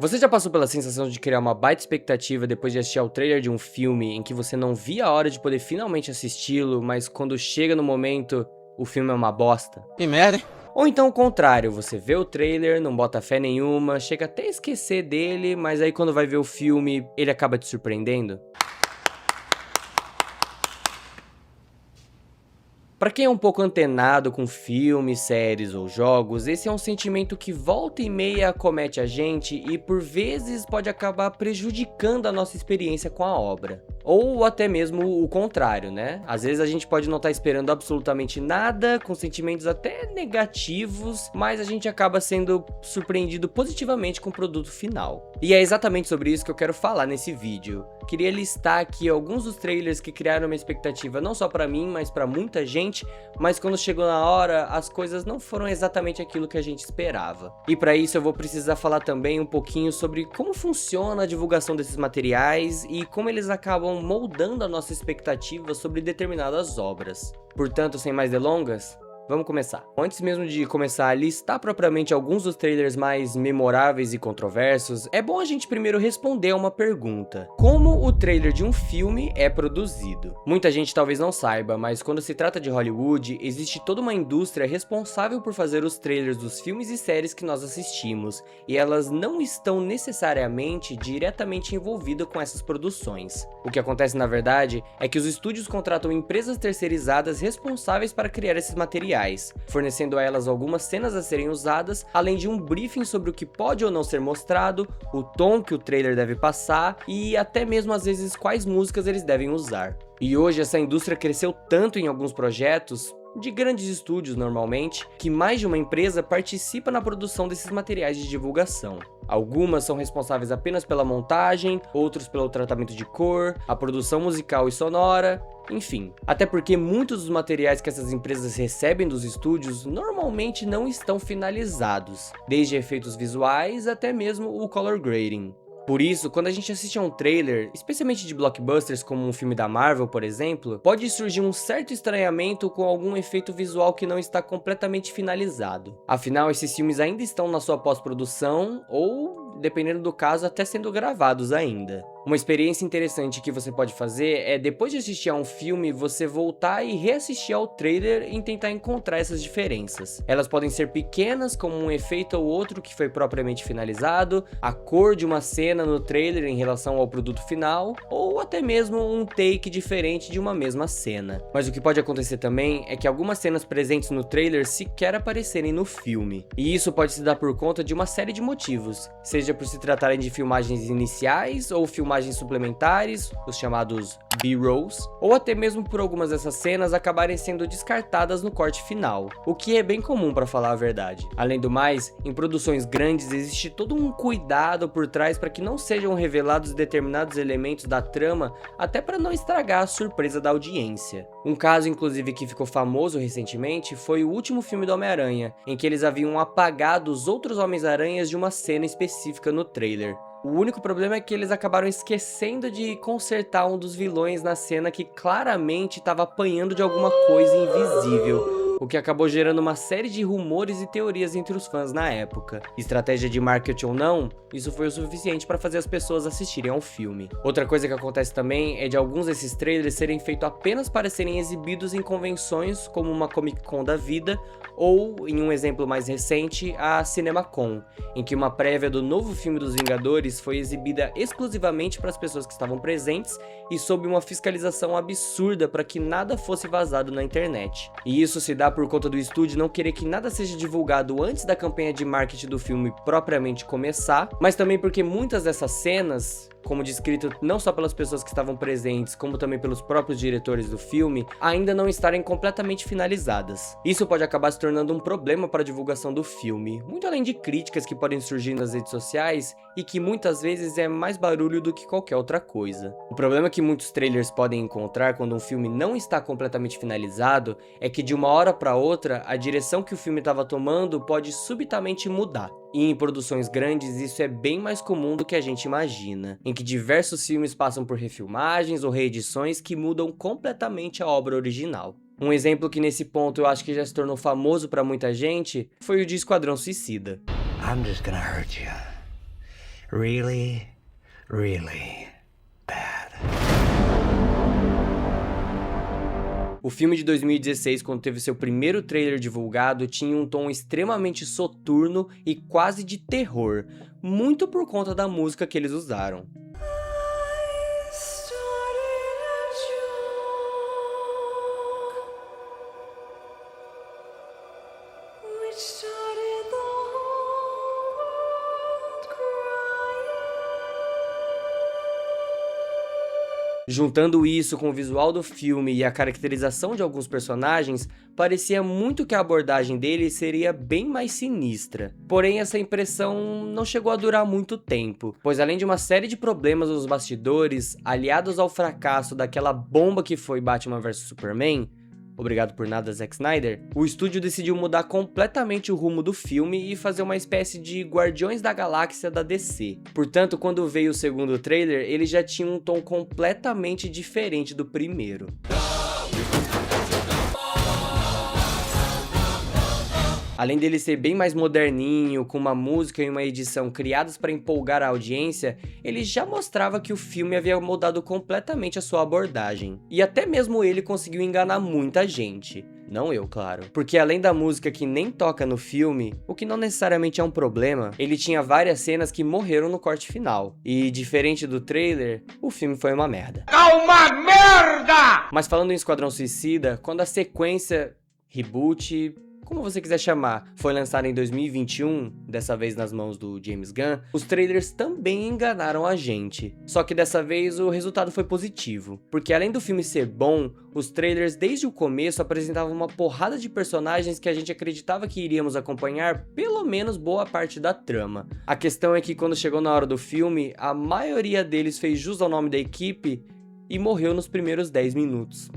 Você já passou pela sensação de criar uma baita expectativa depois de assistir ao trailer de um filme em que você não via a hora de poder finalmente assisti-lo, mas quando chega no momento, o filme é uma bosta? Que merda, hein? Ou então o contrário, você vê o trailer, não bota fé nenhuma, chega até a esquecer dele, mas aí quando vai ver o filme, ele acaba te surpreendendo? Pra quem é um pouco antenado com filmes, séries ou jogos, esse é um sentimento que volta e meia acomete a gente e por vezes pode acabar prejudicando a nossa experiência com a obra. Ou até mesmo o contrário, né? Às vezes a gente pode não estar esperando absolutamente nada, com sentimentos até negativos, mas a gente acaba sendo surpreendido positivamente com o produto final. E é exatamente sobre isso que eu quero falar nesse vídeo. Queria listar aqui alguns dos trailers que criaram uma expectativa não só pra mim, mas pra muita gente, mas quando chegou na hora, as coisas não foram exatamente aquilo que a gente esperava. E pra isso eu vou precisar falar também um pouquinho sobre como funciona a divulgação desses materiais e como eles acabam moldando a nossa expectativa sobre determinadas obras. Portanto, sem mais delongas, vamos começar. Antes mesmo de começar a listar propriamente alguns dos trailers mais memoráveis e controversos, é bom a gente primeiro responder a uma pergunta. Como o trailer de um filme é produzido? Muita gente talvez não saiba, mas quando se trata de Hollywood, existe toda uma indústria responsável por fazer os trailers dos filmes e séries que nós assistimos, e elas não estão necessariamente diretamente envolvidas com essas produções. O que acontece na verdade é que os estúdios contratam empresas terceirizadas responsáveis para criar esses materiais, fornecendo a elas algumas cenas a serem usadas, além de um briefing sobre o que pode ou não ser mostrado, o tom que o trailer deve passar e até mesmo às vezes quais músicas eles devem usar. E hoje essa indústria cresceu tanto em alguns projetos, de grandes estúdios normalmente, que mais de uma empresa participa na produção desses materiais de divulgação. Algumas são responsáveis apenas pela montagem, outros pelo tratamento de cor, a produção musical e sonora, enfim. Até porque muitos dos materiais que essas empresas recebem dos estúdios normalmente não estão finalizados, desde efeitos visuais até mesmo o color grading. Por isso, quando a gente assiste a um trailer, especialmente de blockbusters como um filme da Marvel, por exemplo, pode surgir um certo estranhamento com algum efeito visual que não está completamente finalizado. Afinal, esses filmes ainda estão na sua pós-produção ou, dependendo do caso, até sendo gravados ainda. Uma experiência interessante que você pode fazer é, depois de assistir a um filme, você voltar e reassistir ao trailer e tentar encontrar essas diferenças. Elas podem ser pequenas, como um efeito ou outro que foi propriamente finalizado, a cor de uma cena no trailer em relação ao produto final, ou até mesmo um take diferente de uma mesma cena. Mas o que pode acontecer também é que algumas cenas presentes no trailer sequer aparecerem no filme. E isso pode se dar por conta de uma série de motivos, seja por se tratarem de filmagens iniciais ou filmagens suplementares, os chamados B-rolls, ou até mesmo por algumas dessas cenas acabarem sendo descartadas no corte final, o que é bem comum para falar a verdade. Além do mais, em produções grandes existe todo um cuidado por trás para que não sejam revelados determinados elementos da trama, até para não estragar a surpresa da audiência. Um caso inclusive que ficou famoso recentemente foi o último filme do Homem-Aranha, em que eles haviam apagado os outros Homens-Aranhas de uma cena específica no trailer. O único problema é que eles acabaram esquecendo de consertar um dos vilões na cena que claramente estava apanhando de alguma coisa invisível, o que acabou gerando uma série de rumores e teorias entre os fãs na época. Estratégia de marketing ou não, isso foi o suficiente para fazer as pessoas assistirem ao filme. Outra coisa que acontece também é de alguns desses trailers serem feitos apenas para serem exibidos em convenções como uma Comic Con da vida, ou, em um exemplo mais recente, a CinemaCon, em que uma prévia do novo filme dos Vingadores foi exibida exclusivamente para as pessoas que estavam presentes e sob uma fiscalização absurda para que nada fosse vazado na internet. E isso se dá por conta do estúdio não querer que nada seja divulgado antes da campanha de marketing do filme propriamente começar, mas também porque muitas dessas cenas, como descrito não só pelas pessoas que estavam presentes, como também pelos próprios diretores do filme, ainda não estarem completamente finalizadas. Isso pode acabar se tornando um problema para a divulgação do filme, muito além de críticas que podem surgir nas redes sociais e que muitas vezes é mais barulho do que qualquer outra coisa. O problema que muitos trailers podem encontrar quando um filme não está completamente finalizado é que de uma hora para outra, a direção que o filme estava tomando pode subitamente mudar. E em produções grandes isso é bem mais comum do que a gente imagina, em que diversos filmes passam por refilmagens ou reedições que mudam completamente a obra original. Um exemplo que nesse ponto eu acho que já se tornou famoso pra muita gente foi o de Esquadrão Suicida. I'm just gonna hurt you really, really bad. O filme de 2016, quando teve seu primeiro trailer divulgado, tinha um tom extremamente soturno e quase de terror, muito por conta da música que eles usaram. Juntando isso com o visual do filme e a caracterização de alguns personagens, parecia muito que a abordagem dele seria bem mais sinistra. Porém, essa impressão não chegou a durar muito tempo, pois além de uma série de problemas nos bastidores, aliados ao fracasso daquela bomba que foi Batman vs Superman, obrigado por nada, Zack Snyder, o estúdio decidiu mudar completamente o rumo do filme e fazer uma espécie de Guardiões da Galáxia da DC. Portanto, quando veio o segundo trailer, ele já tinha um tom completamente diferente do primeiro. Além dele ser bem mais moderninho, com uma música e uma edição criadas para empolgar a audiência, ele já mostrava que o filme havia mudado completamente a sua abordagem. E até mesmo ele conseguiu enganar muita gente. Não eu, claro. Porque além da música que nem toca no filme, o que não necessariamente é um problema, ele tinha várias cenas que morreram no corte final. E diferente do trailer, o filme foi uma merda. É uma merda! Mas falando em Esquadrão Suicida, quando a sequência, reboot, como você quiser chamar, foi lançado em 2021, dessa vez nas mãos do James Gunn, os trailers também enganaram a gente. Só que dessa vez o resultado foi positivo, porque além do filme ser bom, os trailers desde o começo apresentavam uma porrada de personagens que a gente acreditava que iríamos acompanhar pelo menos boa parte da trama. A questão é que quando chegou na hora do filme, a maioria deles fez jus ao nome da equipe e morreu nos primeiros 10 minutos.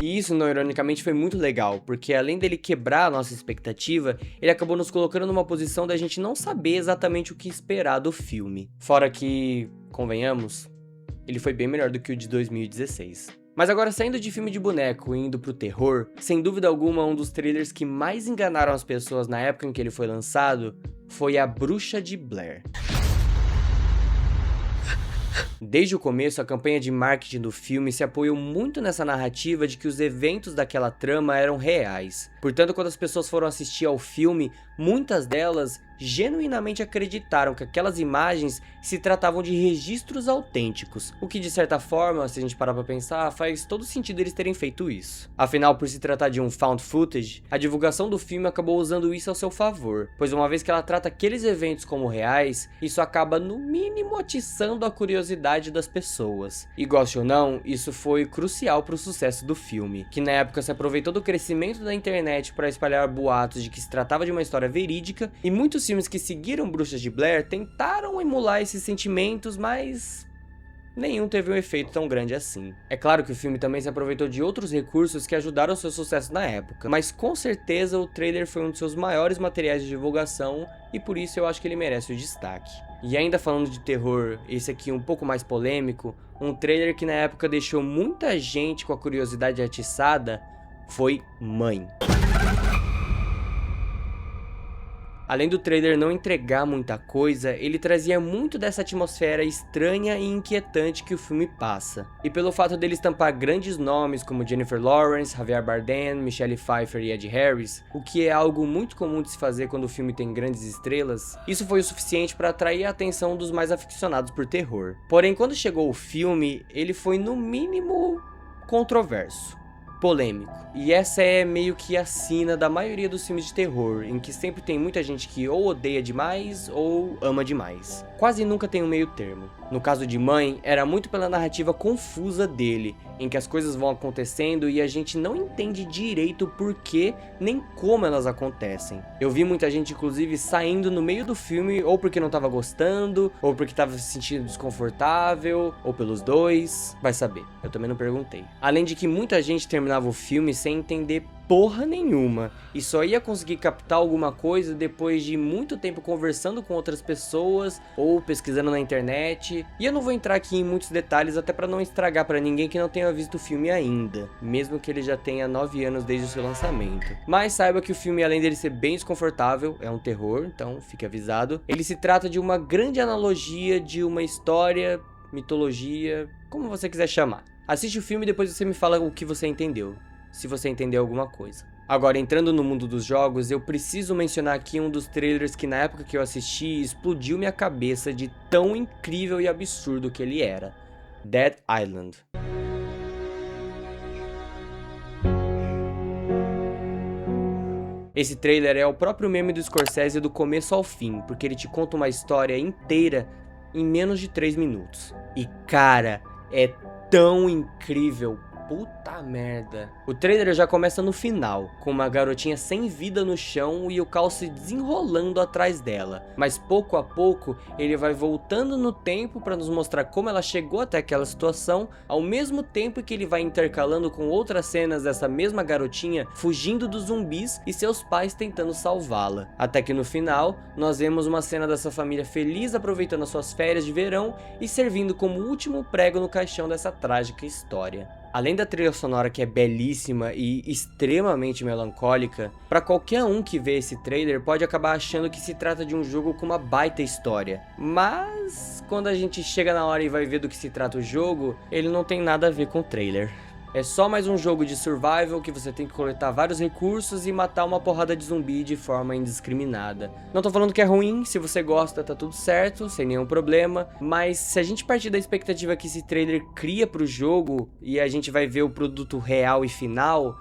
E isso, não ironicamente, foi muito legal, porque além dele quebrar a nossa expectativa, ele acabou nos colocando numa posição da gente não saber exatamente o que esperar do filme. Fora que, convenhamos, ele foi bem melhor do que o de 2016. Mas agora, saindo de filme de boneco e indo pro terror, sem dúvida alguma, um dos trailers que mais enganaram as pessoas na época em que ele foi lançado foi A Bruxa de Blair. Desde o começo, a campanha de marketing do filme se apoiou muito nessa narrativa de que os eventos daquela trama eram reais. Portanto, quando as pessoas foram assistir ao filme, muitas delas genuinamente acreditaram que aquelas imagens se tratavam de registros autênticos, o que de certa forma, se a gente parar pra pensar, faz todo sentido eles terem feito isso. Afinal, por se tratar de um found footage, a divulgação do filme acabou usando isso ao seu favor, pois uma vez que ela trata aqueles eventos como reais, isso acaba no mínimo atiçando a curiosidade das pessoas. E goste ou não, isso foi crucial para o sucesso do filme, que na época se aproveitou do crescimento da internet para espalhar boatos de que se tratava de uma história verídica, e muitos filmes que seguiram Bruxas de Blair tentaram emular esses sentimentos, mas nenhum teve um efeito tão grande assim. É claro que o filme também se aproveitou de outros recursos que ajudaram ao seu sucesso na época, mas com certeza o trailer foi um dos seus maiores materiais de divulgação e por isso eu acho que ele merece o destaque. E ainda falando de terror, esse aqui um pouco mais polêmico, um trailer que na época deixou muita gente com a curiosidade atiçada foi Mãe. Além do trailer não entregar muita coisa, ele trazia muito dessa atmosfera estranha e inquietante que o filme passa. E pelo fato dele estampar grandes nomes como Jennifer Lawrence, Javier Bardem, Michelle Pfeiffer e Ed Harris, o que é algo muito comum de se fazer quando o filme tem grandes estrelas, isso foi o suficiente para atrair a atenção dos mais aficionados por terror. Porém, quando chegou o filme, ele foi no mínimo controverso, polêmico. E essa é meio que a sina da maioria dos filmes de terror, em que sempre tem muita gente que ou odeia demais ou ama demais. Quase nunca tem um meio termo. No caso de Mãe, era muito pela narrativa confusa dele, em que as coisas vão acontecendo e a gente não entende direito o porquê nem como elas acontecem. Eu vi muita gente inclusive saindo no meio do filme ou porque não tava gostando, ou porque tava se sentindo desconfortável, ou pelos dois, vai saber, eu também não perguntei. Além de que muita gente terminava o filme sem entender porra nenhuma e só ia conseguir captar alguma coisa depois de muito tempo conversando com outras pessoas ou pesquisando na internet. E eu não vou entrar aqui em muitos detalhes até para não estragar para ninguém que não tenha visto o filme ainda, mesmo que ele já tenha 9 anos desde o seu lançamento. Mas saiba que o filme, além dele ser bem desconfortável, é um terror, então fique avisado. Ele se trata de uma grande analogia de uma história, mitologia, como você quiser chamar. Assiste o filme e depois você me fala o que você entendeu, se você entendeu alguma coisa. Agora, entrando no mundo dos jogos, eu preciso mencionar aqui um dos trailers que na época que eu assisti explodiu minha cabeça de tão incrível e absurdo que ele era: Dead Island. Esse trailer é o próprio meme do Scorsese do começo ao fim, porque ele te conta uma história inteira em menos de 3 minutos. E cara, é tão incrível, puta merda. O trailer já começa no final, com uma garotinha sem vida no chão e o caos se desenrolando atrás dela. Mas pouco a pouco, ele vai voltando no tempo para nos mostrar como ela chegou até aquela situação, ao mesmo tempo que ele vai intercalando com outras cenas dessa mesma garotinha fugindo dos zumbis e seus pais tentando salvá-la. Até que no final, nós vemos uma cena dessa família feliz aproveitando as suas férias de verão e servindo como último prego no caixão dessa trágica história. Além da trilha sonora que é belíssima e extremamente melancólica, para qualquer um que vê esse trailer pode acabar achando que se trata de um jogo com uma baita história. Mas quando a gente chega na hora e vai ver do que se trata o jogo, ele não tem nada a ver com o trailer. É só mais um jogo de survival que você tem que coletar vários recursos e matar uma porrada de zumbi de forma indiscriminada. Não tô falando que é ruim, se você gosta tá tudo certo, sem nenhum problema, mas se a gente partir da expectativa que esse trailer cria pro jogo e a gente vai ver o produto real e final,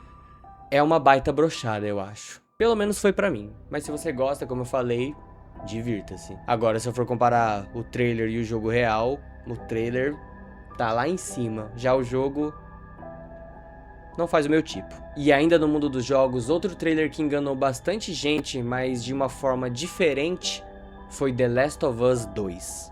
é uma baita brochada, eu acho. Pelo menos foi pra mim, mas se você gosta, como eu falei, divirta-se. Agora, se eu for comparar o trailer e o jogo real, o trailer tá lá em cima, já o jogo não faz o meu tipo. E ainda no mundo dos jogos, outro trailer que enganou bastante gente, mas de uma forma diferente, foi The Last of Us 2.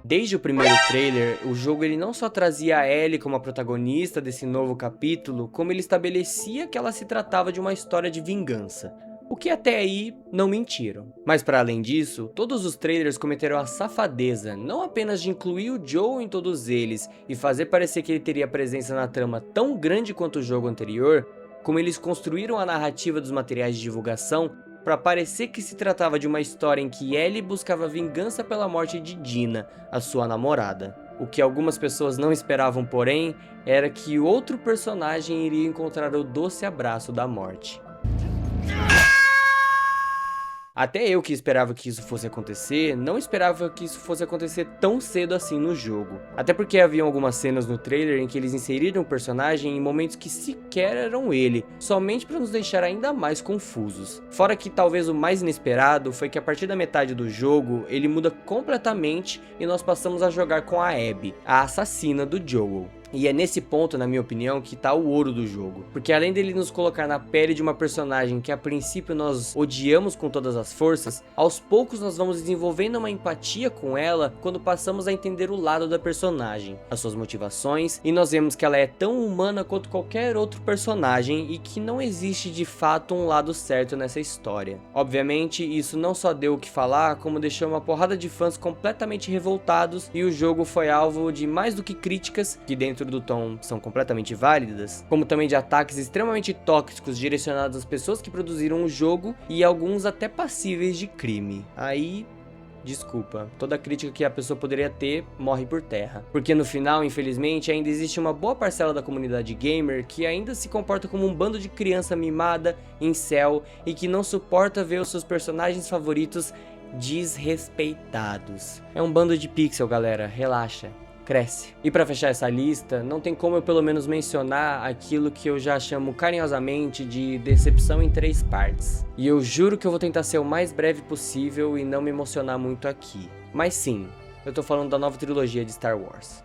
Desde o primeiro trailer, o jogo ele não só trazia a Ellie como a protagonista desse novo capítulo, como ele estabelecia que ela se tratava de uma história de vingança. O que até aí não mentiram. Mas para além disso, todos os trailers cometeram a safadeza, não apenas de incluir o Joel em todos eles e fazer parecer que ele teria presença na trama tão grande quanto o jogo anterior, como eles construíram a narrativa dos materiais de divulgação para parecer que se tratava de uma história em que Ellie buscava vingança pela morte de Dina, a sua namorada. O que algumas pessoas não esperavam, porém, era que outro personagem iria encontrar o doce abraço da morte. Até eu que esperava que isso fosse acontecer, não esperava que isso fosse acontecer tão cedo assim no jogo. Até porque haviam algumas cenas no trailer em que eles inseriram o personagem em momentos que sequer eram ele, somente para nos deixar ainda mais confusos. Fora que talvez o mais inesperado foi que a partir da metade do jogo, ele muda completamente e nós passamos a jogar com a Abby, a assassina do Joel. E é nesse ponto, na minha opinião, que tá o ouro do jogo. Porque além dele nos colocar na pele de uma personagem que a princípio nós odiamos com todas as forças, aos poucos nós vamos desenvolvendo uma empatia com ela quando passamos a entender o lado da personagem, as suas motivações, e nós vemos que ela é tão humana quanto qualquer outro personagem e que não existe de fato um lado certo nessa história. Obviamente, isso não só deu o que falar, como deixou uma porrada de fãs completamente revoltados, e o jogo foi alvo de mais do que críticas, que dentro do tom são completamente válidas, como também de ataques extremamente tóxicos direcionados às pessoas que produziram o jogo e alguns até passíveis de crime. Aí, desculpa, toda crítica que a pessoa poderia ter morre por terra. Porque no final, infelizmente, ainda existe uma boa parcela da comunidade gamer que ainda se comporta como um bando de criança mimada, incel, e que não suporta ver os seus personagens favoritos desrespeitados. É um bando de pixel, galera, relaxa. Cresce. E para fechar essa lista, não tem como eu pelo menos mencionar aquilo que eu já chamo carinhosamente de decepção em 3 partes. E eu juro que eu vou tentar ser o mais breve possível e não me emocionar muito aqui. Mas sim, eu tô falando da nova trilogia de Star Wars.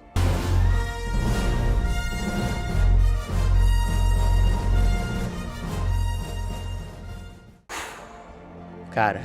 Cara,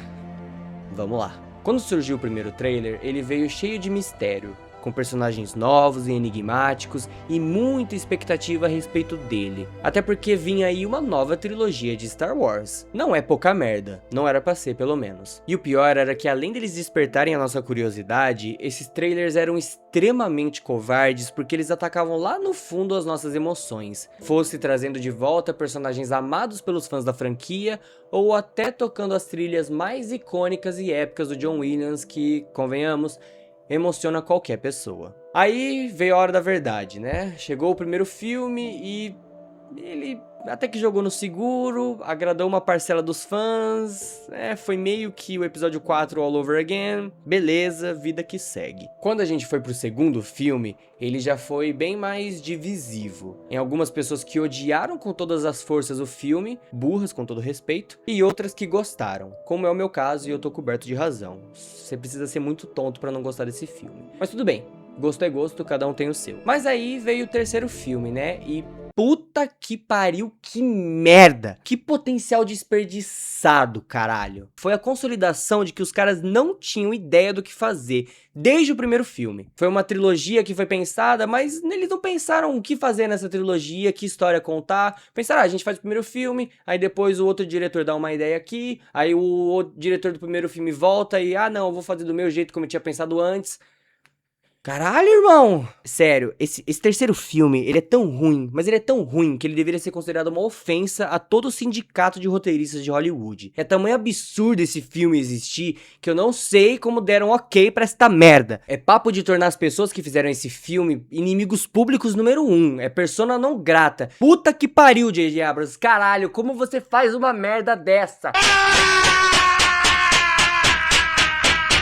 vamos lá. Quando surgiu o primeiro trailer, ele veio cheio de mistério. com personagens novos e enigmáticos e muita expectativa a respeito dele. Até porque vinha aí uma nova trilogia de Star Wars. Não é pouca merda, não era pra ser pelo menos. E o pior era que além deles despertarem a nossa curiosidade, esses trailers eram extremamente covardes porque eles atacavam lá no fundo as nossas emoções, fosse trazendo de volta personagens amados pelos fãs da franquia ou até tocando as trilhas mais icônicas e épicas do John Williams que, convenhamos, emociona qualquer pessoa. Aí veio a hora da verdade, né? Chegou o primeiro filme e ele até que jogou no seguro, agradou uma parcela dos fãs, foi meio que o episódio 4 all over again, beleza, vida que segue. Quando a gente foi pro segundo filme, ele já foi bem mais divisivo. Em algumas pessoas que odiaram com todas as forças o filme, burras com todo respeito, e outras que gostaram, como é o meu caso e eu tô coberto de razão. Você precisa ser muito tonto pra não gostar desse filme. Mas tudo bem, gosto é gosto, cada um tem o seu. Mas aí veio o terceiro filme, né, e puta que pariu, que merda! Que potencial desperdiçado, caralho. Foi a consolidação de que os caras não tinham ideia do que fazer, desde o primeiro filme. Foi uma trilogia que foi pensada, mas eles não pensaram o que fazer nessa trilogia, que história contar. Pensaram, a gente faz o primeiro filme, aí depois o outro diretor dá uma ideia aqui, aí o diretor do primeiro filme volta e, não, eu vou fazer do meu jeito como eu tinha pensado antes. Caralho, irmão! Sério, esse terceiro filme, ele é tão ruim, mas ele é tão ruim que ele deveria ser considerado uma ofensa a todo o sindicato de roteiristas de Hollywood. É tamanho absurdo esse filme existir que eu não sei como deram ok pra esta merda. É papo de tornar as pessoas que fizeram esse filme inimigos públicos número 1. É persona não grata. Puta que pariu, J.J. Abrams. Caralho, como você faz uma merda dessa?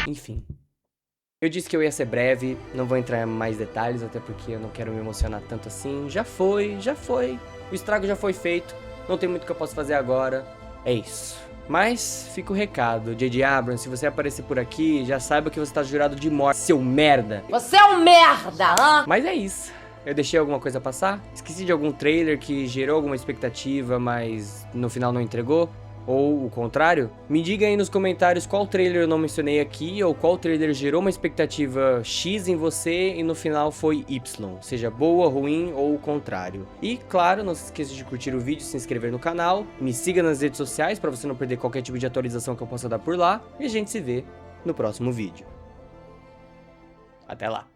Enfim. Eu disse que eu ia ser breve, não vou entrar em mais detalhes, até porque eu não quero me emocionar tanto assim. Já foi. O estrago já foi feito, não tem muito que eu possa fazer agora. É isso. Mas fica o recado, J.J. Abrams, se você aparecer por aqui, já saiba que você tá jurado de morte, seu merda. Você é um merda, hã? Mas é isso. Eu deixei alguma coisa passar? Esqueci de algum trailer que gerou alguma expectativa, mas no final não entregou? Ou o contrário? Me diga aí nos comentários qual trailer eu não mencionei aqui, ou qual trailer gerou uma expectativa X em você e no final foi Y, seja boa, ruim ou o contrário. E claro, não se esqueça de curtir o vídeo, se inscrever no canal, me siga nas redes sociais para você não perder qualquer tipo de atualização que eu possa dar por lá, e a gente se vê no próximo vídeo. Até lá!